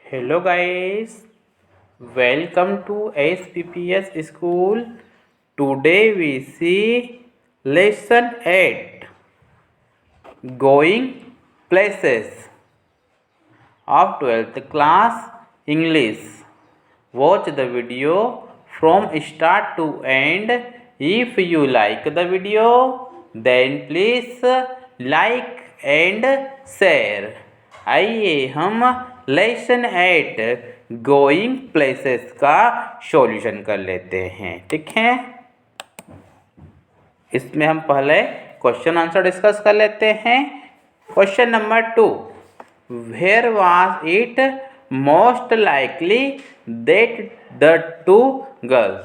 Hello guys, welcome to SPPS school. Today we see lesson 8 Going Places of 12th class English. Watch the video from start to end. If you like the video, then please like and share. आइए हम lesson 8 going places का solution कर लेते हैं। ठीक है, इसमें हम पहले क्वेश्चन आंसर डिस्कस कर लेते हैं। Question number 2, where was it most likely that the two girls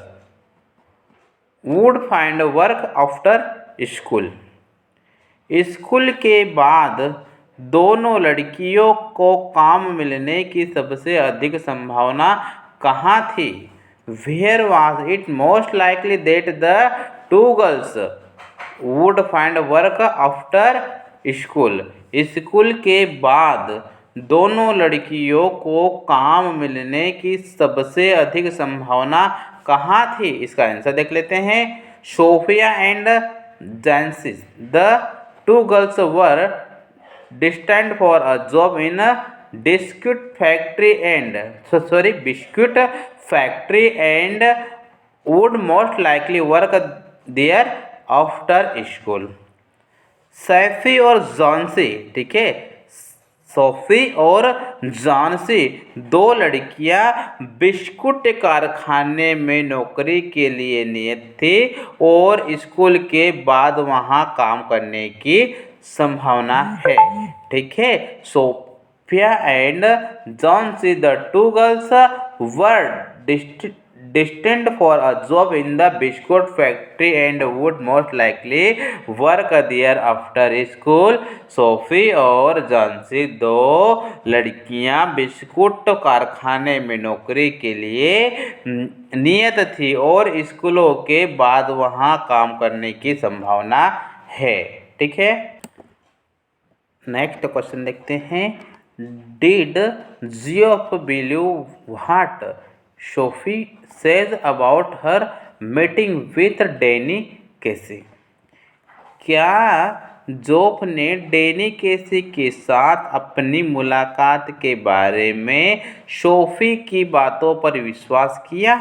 would find work after school? School के बाद दोनों लड़कियों को काम मिलने की सबसे अधिक संभावना कहाँ थी? Where was it most likely that the two girls would find work after school? School के बाद दोनों लड़कियों को काम मिलने की सबसे अधिक संभावना कहाँ थी? इसका आंसर देख लेते हैं। Sophia and Jancy, the two girls were destined for a job in a biscuit factory and would most likely work there after school. सैफी और जॉन्सी, ठीक है, सोफी और जॉन्सी दो लड़कियां बिस्कुट कारखाने में नौकरी के लिए नियत थी और स्कूल के बाद वहां काम करने की संभावना है। ठीक है, Sophia and Johnsy the two girls were destined for a job in the biscuit factory and would most likely work there after school. Sophie और जॉन्सी दो लड़कियां बिस्कुट कारखाने में नौकरी के लिए नियत थी और स्कूलों के बाद वहां काम करने की संभावना है। ठीक है, नेक्स्ट क्वेश्चन देखते हैं। Did Geoff believe what Sophie says about her meeting with Danny Casey? क्या जोफ ने डैनी केसी के साथ अपनी मुलाकात के बारे में सोफी की बातों पर विश्वास किया?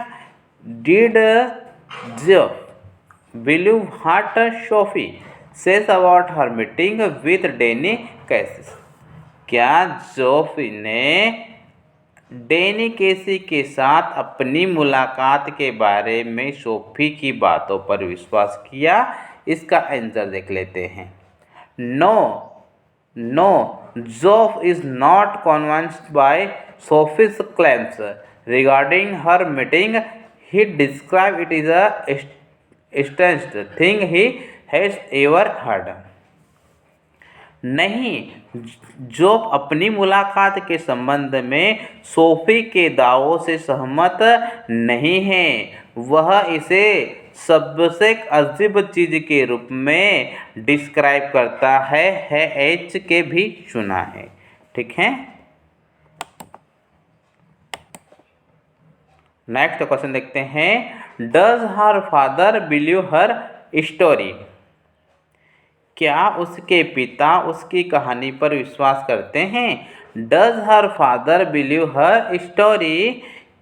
Did Geoff believe what Sophie says about her meeting with Danny Casey? क्या जोफी ने डैनी केसी के साथ अपनी मुलाकात के बारे में सोफी की बातों पर विश्वास किया? इसका आंसर देख लेते हैं। No, Geoff is not convinced by Sophie's claims regarding her meeting. He describe it is a strangest thing he has ever heard. नहीं, जोफ अपनी मुलाकात के संबंध में सोफी के दावों से सहमत नहीं है। वह इसे सबसे अजीब चीज के रूप में डिस्क्राइब करता है एच के भी सुना है। ठीक है, नेक्स्ट क्वेश्चन देखते हैं। Does her father believe her story? क्या उसके पिता उसकी कहानी पर विश्वास करते हैं? Does her father believe her story?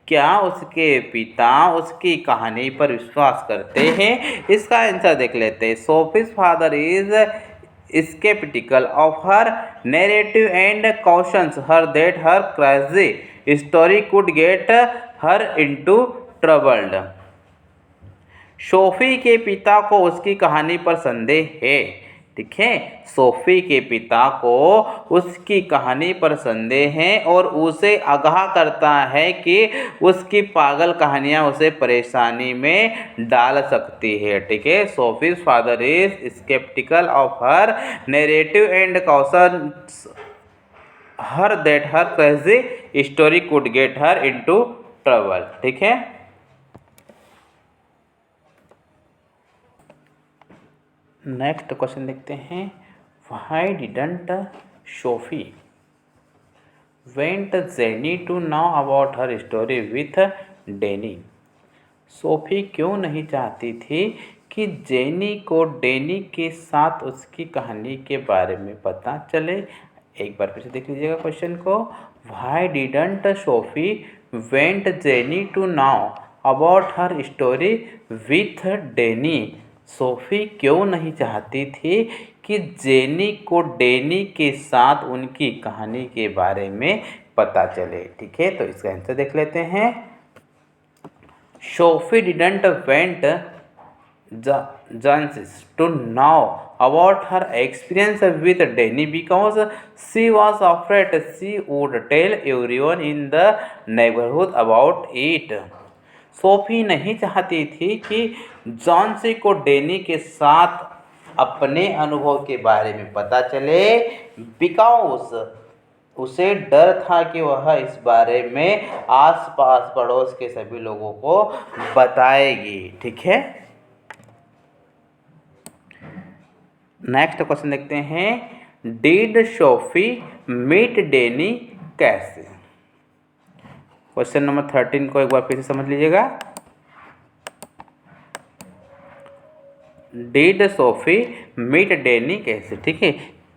क्या उसके पिता उसकी कहानी पर विश्वास करते हैं? इसका आंसर देख लेते हैं। Sophie's father is skeptical of her narrative and cautions her that her crazy story could get her into trouble. Sophie के पिता को उसकी कहानी पर संदेह है। ठीक है, सोफी के पिता को उसकी कहानी पर संदेह है और उसे आगाह करता है कि उसकी पागल कहानियां उसे परेशानी में डाल सकती है। ठीक है, Sophie's father is sceptical of her narrative and cautions her that her crazy story could get her into trouble. ठीक है, नेक्स्ट क्वेश्चन देखते हैं। Why didn't Sophie want Jenny to know about her story with Danny. सोफी क्यों नहीं चाहती थी कि जेनी को डेनी के साथ उसकी कहानी के बारे में पता चले। एक बार फिर से देख लीजिएगा क्वेश्चन को। Why didn't Sophie want Jenny to know about her story with Danny. सोफी क्यों नहीं चाहती थी कि जेनी को डेनी के साथ उनकी कहानी के बारे में पता चले। ठीक है, तो इसका आंसर देख लेते हैं। Sophie didn't want Jancis to know about her experience with Danny because she was afraid she would tell everyone in the neighborhood about it. Sophie नहीं चाहती थी कि जॉन्सी को डैनी के साथ अपने अनुभव के बारे में पता चले, बिकॉज उसे डर था कि वह इस बारे में आस-पास पड़ोस के सभी लोगों को बताएगी। ठीक है, नेक्स्ट क्वेश्चन देखते हैं। डिड सोफी मीट डेनी कैसे? क्वेश्चन नंबर 13 को एक बार फिर से समझ लीजिएगा। डिड सोफी मीट डेनी कैसे? ठीक है,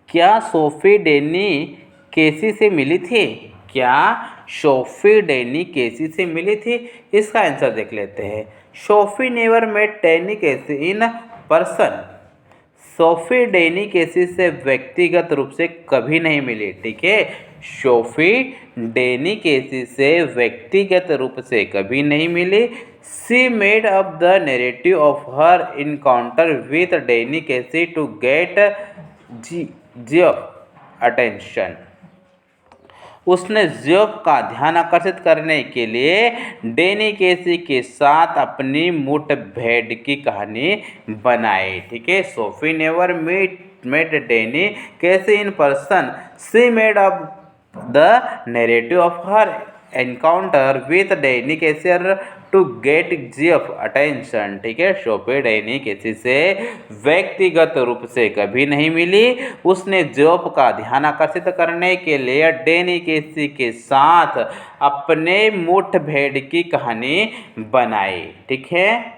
क्या सोफी डेनी केसी से मिली थी? क्या सोफी डेनी केसी से मिली थी? इसका आंसर देख लेते हैं। Sophie never met Danny Casey in person. Sophie Danny Casey से व्यक्तिगत रूप से कभी नहीं मिली। ठीक है, सोफी डेनी केसी से व्यक्तिगत रूप से कभी नहीं मिली। She made up the narrative of her encounter with Danny Casey to get Geoff attention. उसने जियोफ का ध्यान आकर्षित करने के लिए डेनी केसी के साथ अपनी मुठभेड़ की कहानी बनाई। ठीक है, Sophie never met Danny Casey in person. She made up the narrative of her encounter with Danny Casey to get Geoff attention. ठीक है, सोफी डेनी केसी से व्यक्तिगत रूप से कभी नहीं मिली। उसने जियोफ का ध्यान आकर्षित करने के लिए डेनी केसी के साथ अपने मुठभेड़ की कहानी बनाई। ठीक है,